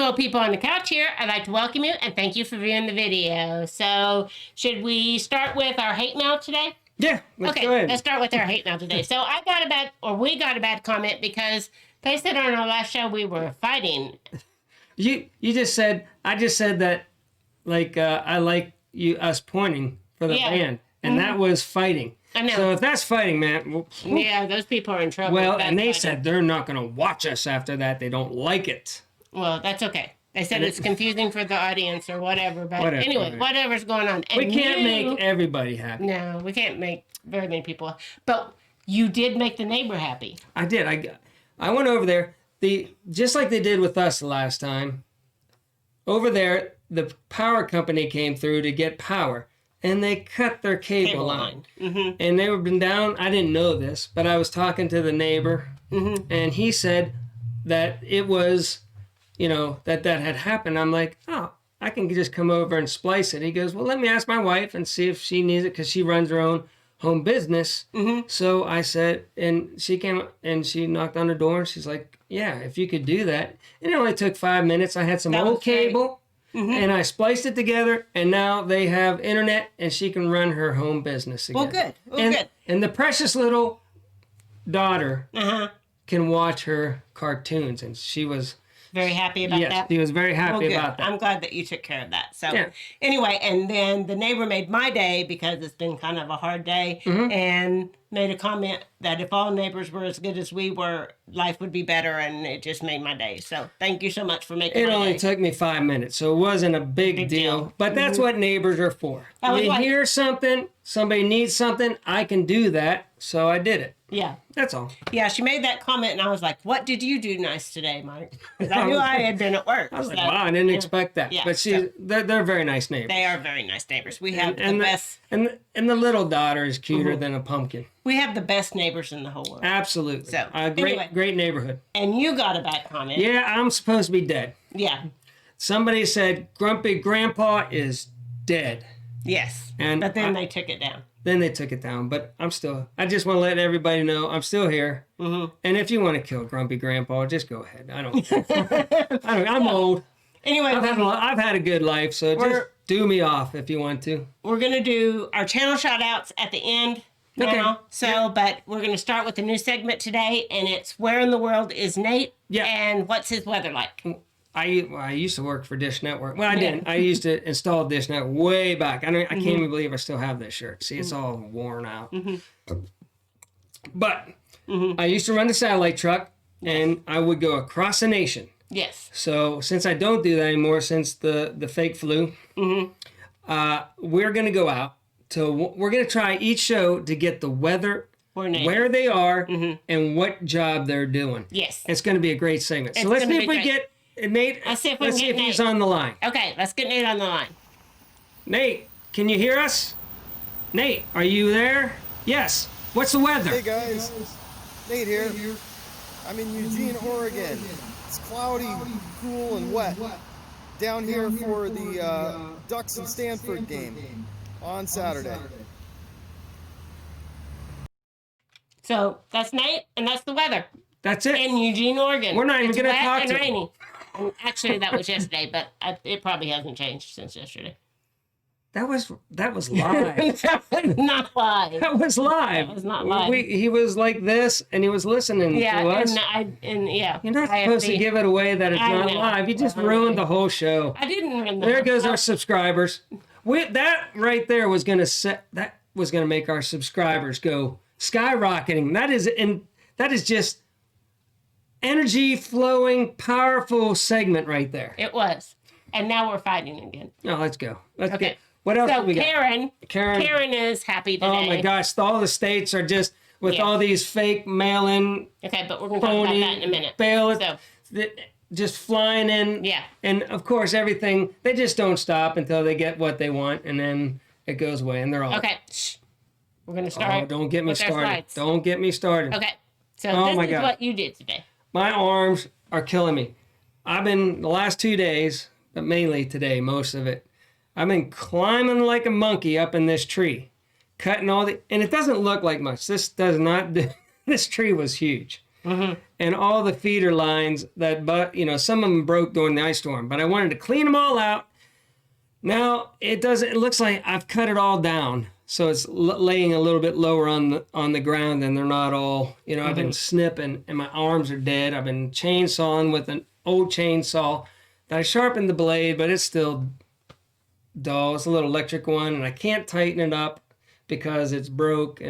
little people on the couch here, I'd like to welcome you and thank you for viewing the video. So, should we start with our hate mail today? Yeah, go ahead. Let's start with our hate mail today. So, we got a bad comment because they said on our last show we were fighting. You just said, I just said that, like, I like us pointing for the band, and that was fighting. I know. So if that's fighting, man. Well, yeah, those people are in trouble. Well, and they said they're not going to watch us after that. They don't like it. Well, that's okay. They said it's confusing for the audience or whatever. But anyway, whatever's going on. And we can't make everybody happy. No, we can't make very many people. But you did make the neighbor happy. I did. I went over there. Just like they did with us the last time. Over there, the power company came through to get power. And they cut their cable line. Mm-hmm. And they were been down. I didn't know this, but I was talking to the neighbor. Mm-hmm. And he said that it was, that had happened. I'm like, oh, I can just come over and splice it. He goes, well, let me ask my wife and see if she needs it because she runs her own home business. Mm-hmm. So I said, and she came and she knocked on the door and she's like, yeah, if you could do that. And it only took 5 minutes. I had some old cable. Mm-hmm. And I spliced it together, and now they have internet, and she can run her home business again. Well, good. Good. And the precious little daughter can watch her cartoons, and she was very happy about that. Yes, she was very happy about that. I'm glad that you took care of that. So anyway, and then the neighbor made my day because it's been kind of a hard day, and made a comment that if all neighbors were as good as we were, life would be better, and it just made my day. So thank you so much for making it. It only took me 5 minutes, so it wasn't a big deal. But that's what neighbors are for. You hear something, somebody needs something, I can do that, so I did it. Yeah. That's all. Yeah, she made that comment, and I was like, what did you do nice today, Mike? Because I knew I had been at work. I was like, wow, I didn't expect that. Yeah, but they're very nice neighbors. They are very nice neighbors. We have the best. And the little daughter is cuter than a pumpkin. We have the best neighbors in the whole world. Absolutely. So, great neighborhood. And you got a bad comment. Yeah, I'm supposed to be dead. Yeah. Somebody said Grumpy Grandpa is dead. Yes. But then they took it down. Then they took it down. But I just want to let everybody know I'm still here. Mm-hmm. And if you want to kill Grumpy Grandpa, just go ahead. I don't care. I'm old. Anyway, I've had a good life, so just do me off if you want to. We're going to do our channel shout-outs at the end now. Okay. So, but we're going to start with a new segment today, and it's Where in the World is Nate? Yeah. And what's his weather like? I used to work for Dish Network. Well, I didn't. I used to install Dish Network way back. I can't even believe I still have this shirt. See, it's all worn out. Mm-hmm. But I used to run the satellite truck, and I would go across the nation. Yes. So since I don't do that anymore, since the fake flu, we're going to go out. We're going to try each show to get the weather, where they are, and what job they're doing. Yes. It's going to be a great segment. So let's see if we get Nate. Let's see if he's on the line. Okay, let's get Nate on the line. Nate, can you hear us? Nate, are you there? Yes. What's the weather? Hey guys, Nate here. I'm in Eugene, Oregon. It's cloudy, cool, and wet. Down here for the Ducks and Stanford game on Saturday. So that's Nate, and that's the weather. That's it. In Eugene, Oregon. We're not even going to talk to him. Rainy. And actually, that was yesterday, but it probably hasn't changed since yesterday. That was live. That was not live. That was live. That was not live. He was like this, and he was listening to us. Yeah. You're not supposed to give it away that it's not live. You just ruined the whole show. I didn't ruin the There goes our subscribers. That right there was going to make our subscribers go skyrocketing. That is just energy flowing, powerful segment right there. It was. And now we're fighting again. Oh, let's go. Okay. What else do we got? Karen is happy today. Oh my gosh, all the states are just with all these fake mail-in. Okay, but we're going to talk about that in a minute. Just flying in. Yeah. And of course, everything, they just don't stop until they get what they want, and then it goes away, and they're all. Okay. Shh. We're going to start. Oh, don't get me started. Don't get me started. Okay. So this is what you did today. My arms are killing me. I've been, the last 2 days, but mainly today, most of it, I've been climbing like a monkey up in this tree, cutting and it doesn't look like much. This tree was huge. and all the feeder lines some of them broke during the ice storm, but I wanted to clean them all out. Now it looks like I've cut it all down. So it's laying a little bit lower on the ground, and they're not all, I've been snipping and my arms are dead. I've been chainsawing with an old chainsaw that I sharpened the blade, but it's still dull. It's a little electric one, and I can't tighten it up because it's broke.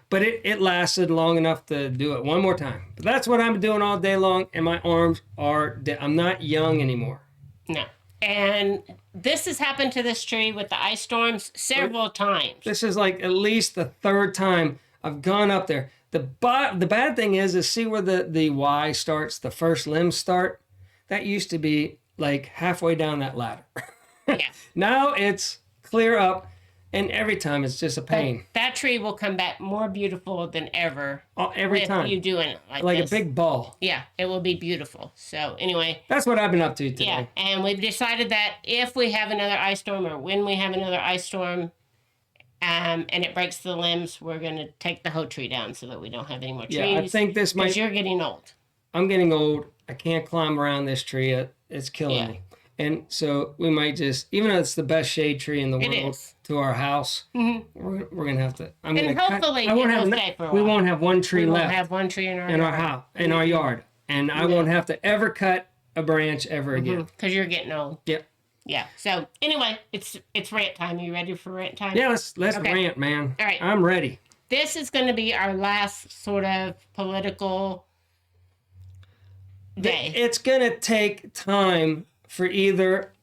But it lasted long enough to do it one more time. But that's what I'm doing all day long, and my arms are dead. I'm not young anymore. No. And this has happened to this tree with the ice storms several times. This is like at least the third time I've gone up there. The bad thing is see where the Y starts, the first limbs start? That used to be like halfway down that ladder. Yeah. Now it's clear up, and every time it's just a pain. That tree will come back more beautiful than ever. Every time. You doing it like this. A big ball. Yeah, it will be beautiful. So anyway. That's what I've been up to today. Yeah, and we've decided that if we have another ice storm or when we have another ice storm and it breaks the limbs, we're going to take the whole tree down so that we don't have any more trees. Yeah, I think this might... Because you're getting old. I'm getting old. I can't climb around this tree. It's killing me. And so we might just, even though it's the best shade tree in the world to our house, we're going to have to, hopefully we won't have one tree left. We won't have one tree in our house, in our yard. And I won't have to ever cut a branch ever again. Because you're getting old. Yep. Yeah. So anyway, it's rant time. You ready for rant time? Yeah, let's rant, man. All right. I'm ready. This is going to be our last sort of political day. It's going to take time for either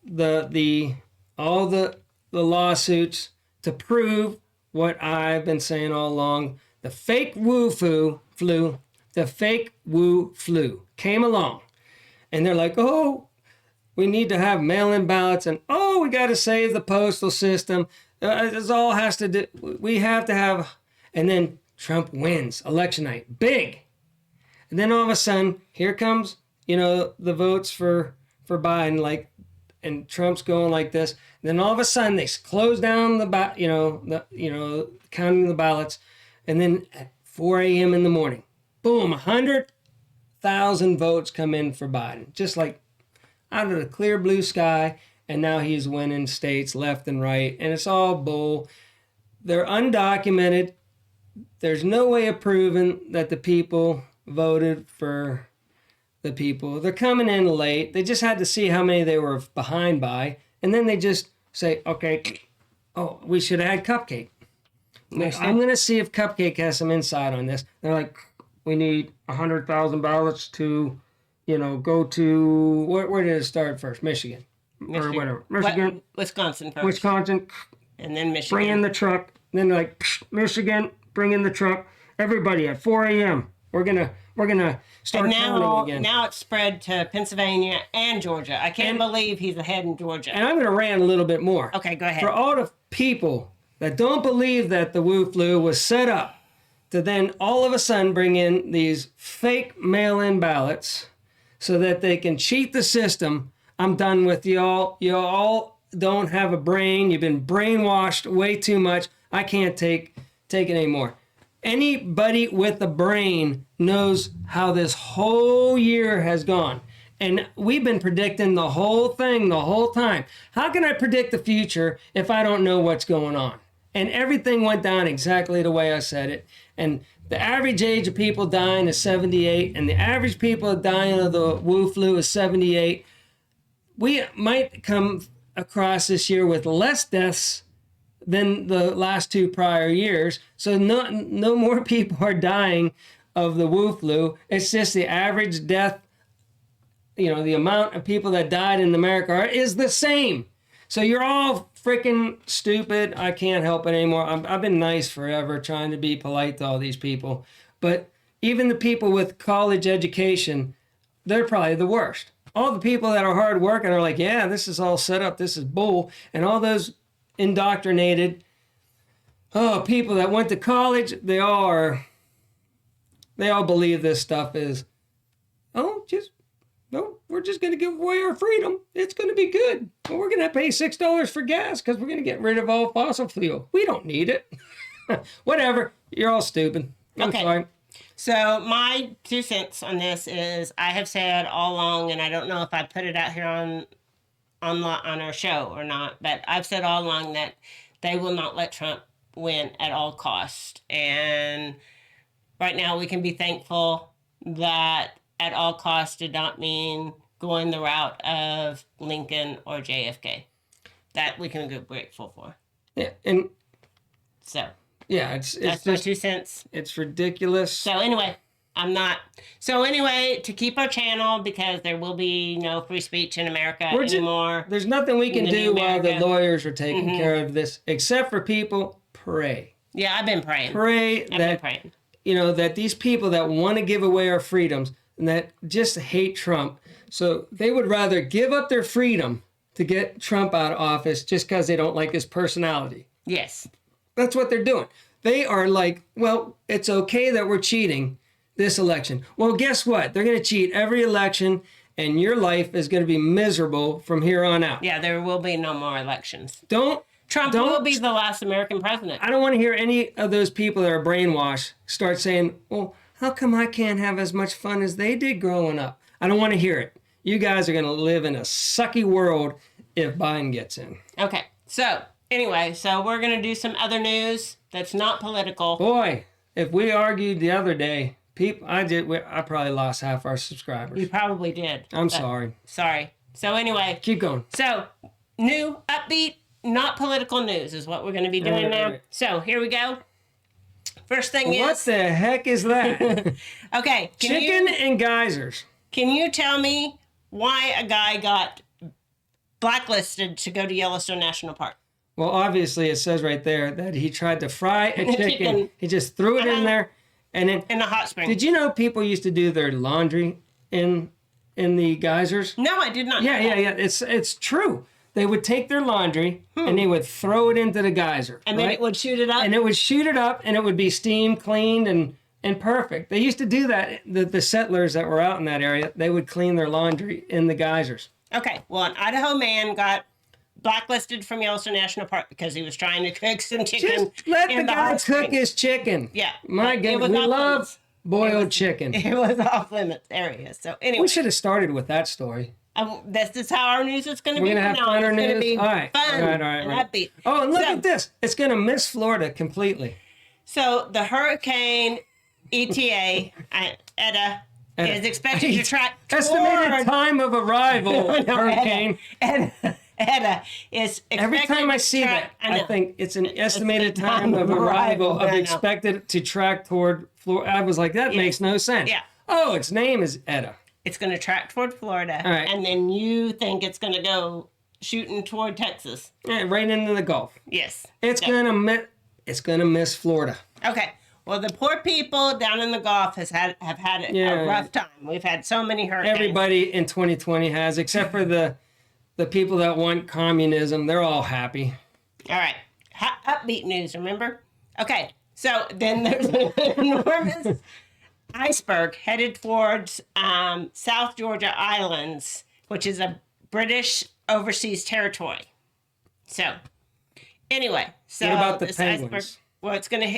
all the lawsuits to prove what I've been saying all along. The fake woo flu came along, and they're like, oh, we need to have mail-in ballots, and oh, we got to save the postal system. This all has to do. We have to have, and then Trump wins election night, big, and then all of a sudden, here comes the votes for Biden, and Trump's going like this. And then all of a sudden they close down counting the ballots, and then at 4 a.m. in the morning, boom, 100,000 votes come in for Biden, just like out of the clear blue sky. And now he's winning states left and right, and it's all bull. They're undocumented. There's no way of proving that the people voted for the people. They're coming in late. They just had to see how many they were behind by. And then they just say, okay, oh, we should have had Cupcake. I'm going to see if Cupcake has some insight on this. They're like, we need 100,000 ballots to, go to, where did it start first? Michigan. Or whatever. Michigan. Wisconsin first. Wisconsin. And then Michigan. Bring in the truck. Then they're like, Michigan, bring in the truck. Everybody at 4 a.m. We're gonna start counting again. Now it's spread to Pennsylvania and Georgia. I can't believe he's ahead in Georgia. And I'm gonna rant a little bit more. Okay, go ahead. For all the people that don't believe that the Wu flu was set up to then all of a sudden bring in these fake mail-in ballots so that they can cheat the system, I'm done with y'all. You all don't have a brain. You've been brainwashed way too much. I can't take it anymore. Anybody with a brain knows how this whole year has gone. And we've been predicting the whole thing the whole time. How can I predict the future if I don't know what's going on? And everything went down exactly the way I said it. And the average age of people dying is 78. And the average people dying of the Wu flu is 78. We might come across this year with less deaths than the last two prior years. So no more people are dying of the Wu flu. It's just the average death, the amount of people that died in America is the same. So you're all freaking stupid. I can't help it anymore. I've been nice forever, trying to be polite to all these people. But even the people with college education, they're probably the worst. All the people that are hard working are like, yeah, this is all set up. This is bull. And all those indoctrinated people that went to college, they all believe this stuff is, we're just going to give away our freedom. It's going to be good. Well, we're going to pay $6 for gas because we're going to get rid of all fossil fuel. We don't need it. Whatever. You're all stupid. I'm sorry. So my 2 cents on this is I have said all along, and I don't know if I put it out here on our show or not, but I've said all along that they will not let Trump win at all costs. And right now we can be thankful that at all costs did not mean going the route of Lincoln or JFK. That we can be grateful for. Yeah, and so yeah, it's that's just, my 2 cents. It's ridiculous. So anyway, to keep our channel, because there will be no free speech in America anymore. There's nothing we can do while the lawyers are taking care of this, except for people pray. Yeah, I've been praying. That these people that want to give away our freedoms and that just hate Trump, so they would rather give up their freedom to get Trump out of office just because they don't like his personality. Yes. That's what they're doing. They are like, well, it's okay that we're cheating this election. Well, guess what? They're going to cheat every election, and your life is going to be miserable from here on out. Yeah, there will be no more elections. Trump will be the last American president. I don't want to hear any of those people that are brainwashed start saying, well, how come I can't have as much fun as they did growing up? I don't want to hear it. You guys are going to live in a sucky world if Biden gets in. Okay, so anyway, we're going to do some other news that's not political. Boy, if we argued the other day, I probably lost half our subscribers. You probably did. I'm sorry. Sorry. So anyway. Keep going. So, new, upbeat, not political news is what we're going to be doing now. Right. So, here we go. First thing what the heck is that? Okay. Chicken and geysers. Can you tell me why a guy got blacklisted to go to Yellowstone National Park? Well, obviously, it says right there that he tried to fry a chicken. He just threw it in there. And then, in the hot spring. Did you know people used to do their laundry in the geysers? No, I did not know that. Yeah. It's true. They would take their laundry and they would throw it into the geyser. And then it would shoot it up? And it would shoot it up and it would be steam cleaned and perfect. They used to do that. The settlers that were out in that area, they would clean their laundry in the geysers. Okay. Well, an Idaho man got blacklisted from Yellowstone National Park because he was trying to cook some chicken. Just let the guy cook his chicken. Yeah. My goodness, we love boiled chicken. It was off limits area. So anyway. We should have started with that story. This is how our news is going to be. We're going to have funner news? Be all right. Fun all right. upbeat. Oh, and look at this. It's going to miss Florida completely. So the hurricane ETA, Eta, is expected to track estimated time of arrival, hurricane. Eta is expected every time I see that, I think it's an estimated time of arrival of expected to track toward Florida. I was like, that makes no sense. Yeah. Oh, its name is Eta. It's going to track toward Florida. All right. And then you think it's going to go shooting toward Texas. Yeah, right into the Gulf. Yes. It's going to miss Florida. Okay. Well, the poor people down in the Gulf have had a rough time. We've had so many hurricanes. Everybody in 2020 has, except for the people that want communism. They're all happy. All right. Upbeat news, remember? Okay. So then there's an enormous iceberg headed towards South Georgia Islands, which is a British overseas territory. So, anyway, what about the penguins? Iceberg, well,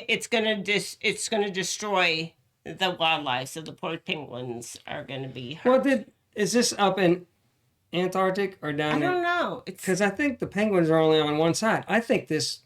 it's gonna destroy the wildlife. So the poor penguins are gonna be hurt. Well, is this up in Antarctic or down there? I don't know. Because I think the penguins are only on one side. I think this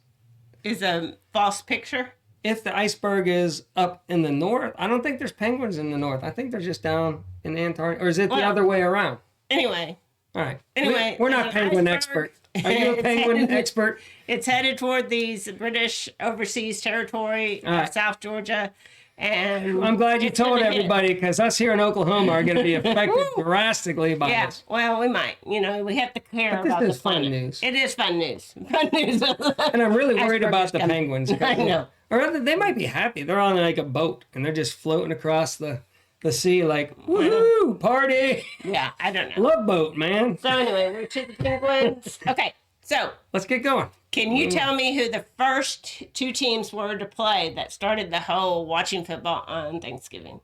is a false picture. If the iceberg is up in the north, I don't think there's penguins in the north. I think they're just down in Antarctica. Or is it the other way around? Anyway. All right. Anyway. We're not penguin experts. Are you a penguin expert? It's headed toward these British overseas territory, South Georgia. And I'm glad you told everybody, because us here in Oklahoma are going to be affected drastically by this. Well, we might. We have to care about the fun news. It is fun news. Fun news. And I'm really worried about the penguins. I know. Or they might be happy. They're on like a boat, and they're just floating across the sea like, woo, party. Yeah, I don't know. Love boat, man. So anyway, we're to the penguins. Okay, so. Let's get going. Can you tell me who the first two teams were to play that started the whole watching football on Thanksgiving?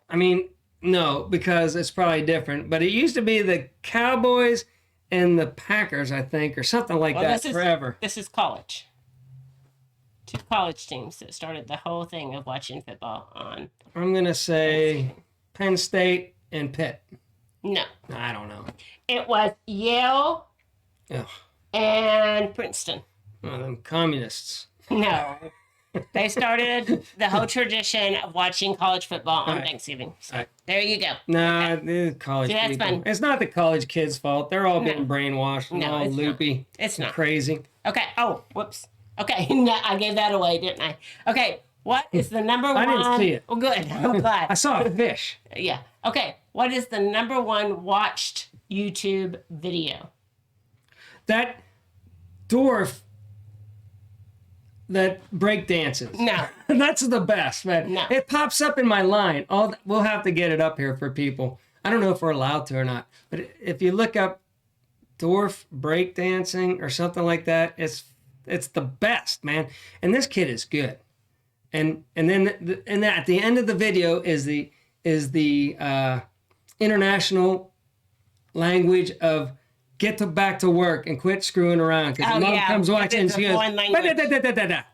I mean, no, because it's probably different. But it used to be the Cowboys and the Packers, I think, or something like that forever. This is college. two college teams that started the whole thing of watching football on. I'm going to say Penn State and Pitt. No. I don't know. It was Yale and Princeton. Well, them communists. No. They started the whole tradition of watching college football on Thanksgiving. So there you go. Nah, the college people. Fun. It's not the college kids' fault. They're all being brainwashed and all loopy. It's not. Crazy. Okay. Oh, whoops. Okay. I gave that away, didn't I? Okay. What is the number one? I didn't see it. Oh, good. I'm glad. I saw a fish. Yeah. Okay. What is the number one watched YouTube video? That dwarf that break dances. No. That's the best, man. No. It pops up in my line. We'll have to get it up here for people. I don't know if we're allowed to or not, but if you look up dwarf break dancing or something like that, it's the best, man. And this kid is good. And then at the end of the video is the international language of get back to work and quit screwing around, because mom comes watching and she goes,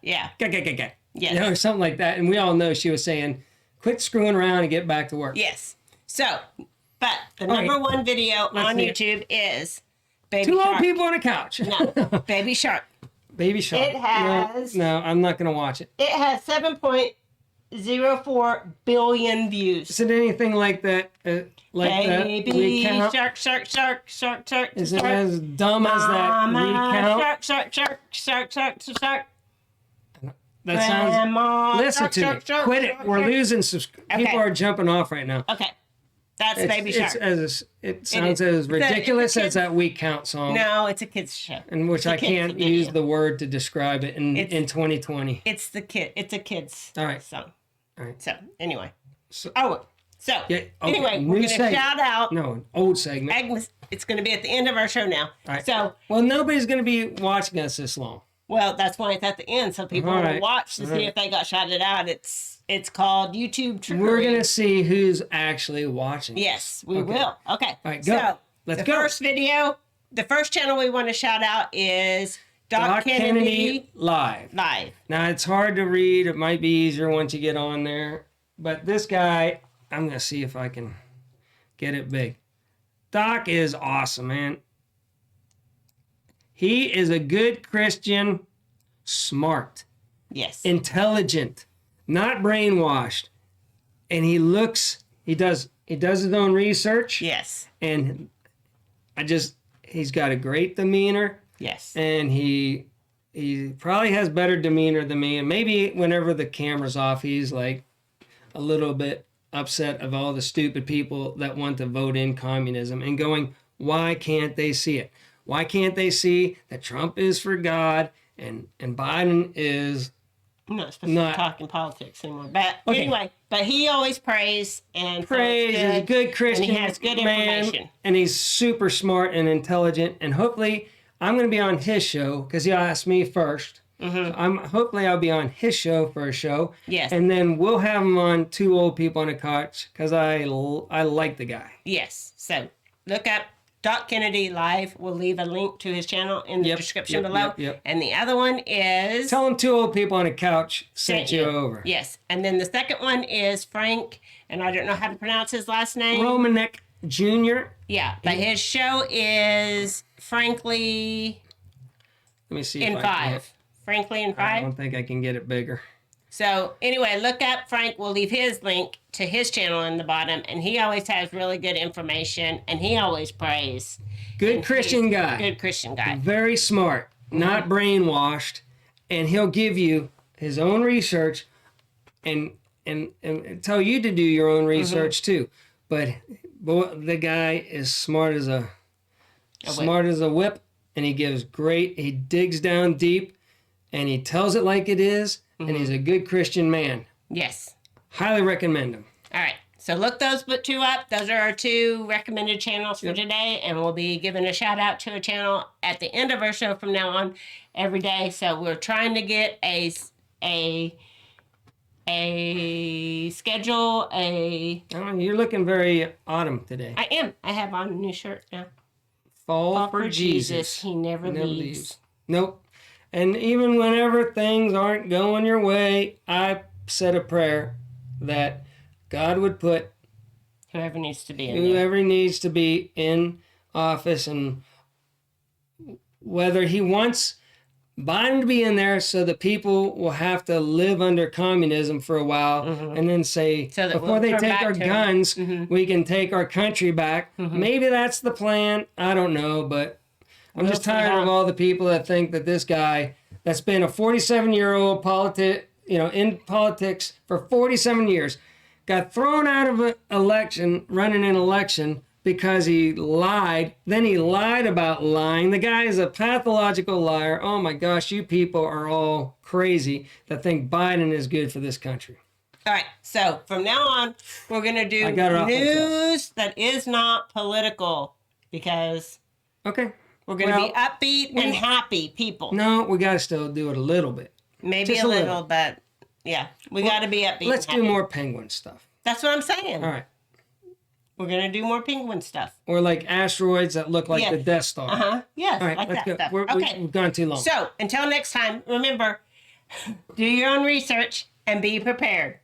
Yeah. Yes. Or something like that. And we all know she was saying, quit screwing around and get back to work. Yes. So, but the number one video on YouTube is Baby Two Shark. old people on a couch. No, Baby Shark. Baby Shark. It has... No, I'm not going to watch it. It has 7.04 billion views. Is it anything like that? Baby Shark. Is it as dumb as that recount? Shark. That sounds... Listen to me. Quit it. We're losing people are jumping off right now. Okay. That's Baby Shark. It sounds as ridiculous as that We Count song. No, it's a kid's show. In which I can't use the word to describe it in 2020. It's a kid's song. All right. So, anyway. Anyway, we're going to shout out. No, an old segment. Agnes, it's going to be at the end of our show now. All right. So, well, nobody's going to be watching us this long. Well, that's why it's at the end, so people will watch to see if they got shouted out. It's called YouTube Trickery. We're going to see who's actually watching. Yes, we will. Okay. All right, go. So, Let's go. First video, the first channel we want to shout out is Doc Kennedy Live. Now, it's hard to read. It might be easier once you get on there. But this guy, I'm going to see if I can get it big. Doc is awesome, man. He is a good Christian, smart. Yes. Intelligent, not brainwashed. And he does his own research. Yes. And he's got a great demeanor. Yes. And he probably has better demeanor than me. And maybe whenever the camera's off, he's like a little bit upset of all the stupid people that want to vote in communism and going, why can't they see it? Why can't they see that Trump is for God and Biden is I'm not supposed to be talking politics anymore. But anyway, but he always prays and he's a good Christian and he has good information. And he's super smart and intelligent. And hopefully I'm going to be on his show because he asked me first. Mm-hmm. Hopefully I'll be on his show for a show. Yes. And then we'll have him on Two Old People on a Couch because I like the guy. Yes. So look up Doc Kennedy Live. We'll leave a link to his channel in the description below. And the other one is... Tell him Two Old People on a Couch sent you over. Yes. And then the second one is Frank, and I don't know how to pronounce his last name. Romanek Jr. Yeah. But his show is Frankly... Let me see in if 5. Frankly in 5. I don't think I can get it bigger. So anyway, look up Frank. We'll leave his link to his channel in the bottom, and he always has really good information, and he always prays. Good Christian guy. Good Christian guy. Very smart, not brainwashed, and he'll give you his own research and tell you to do your own research too. But the guy is smart as a whip, and he digs down deep, and he tells it like it is. And he's a good Christian man. Yes. Highly recommend him. All right. So look those two up. Those are our 2 recommended channels for today. And we'll be giving a shout out to a channel at the end of our show from now on every day. So we're trying to get a schedule, You're looking very autumn today. I am. I have on a new shirt now. Fall for Jesus. He never leaves. Nope. And even whenever things aren't going your way, I said a prayer that God would put whoever needs to be in office, and whether he wants Biden to be in there so that people will have to live under communism for a while, and then say, so that before they take our guns, Mm-hmm. we can take our country back. Maybe that's the plan. I don't know, but I'm just tired of all the people that think that this guy that's been a 47-year-old in politics for 47 years, got thrown out of an election, running an election because he lied. Then he lied about lying. The guy is a pathological liar. Oh my gosh, you people are all crazy that think Biden is good for this country. All right, so from now on, we're going to do news that is not political, because okay, we're going to be upbeat and happy people. No, we got to still do it a little bit. Maybe a little, but yeah, we got to be upbeat. Let's do more penguin stuff. That's what I'm saying. All right. We're going to do more penguin stuff. Or like asteroids that look like the Death Star. Yes, all right, like that go. stuff. We've gone too long. So, until next time, remember, do your own research and be prepared.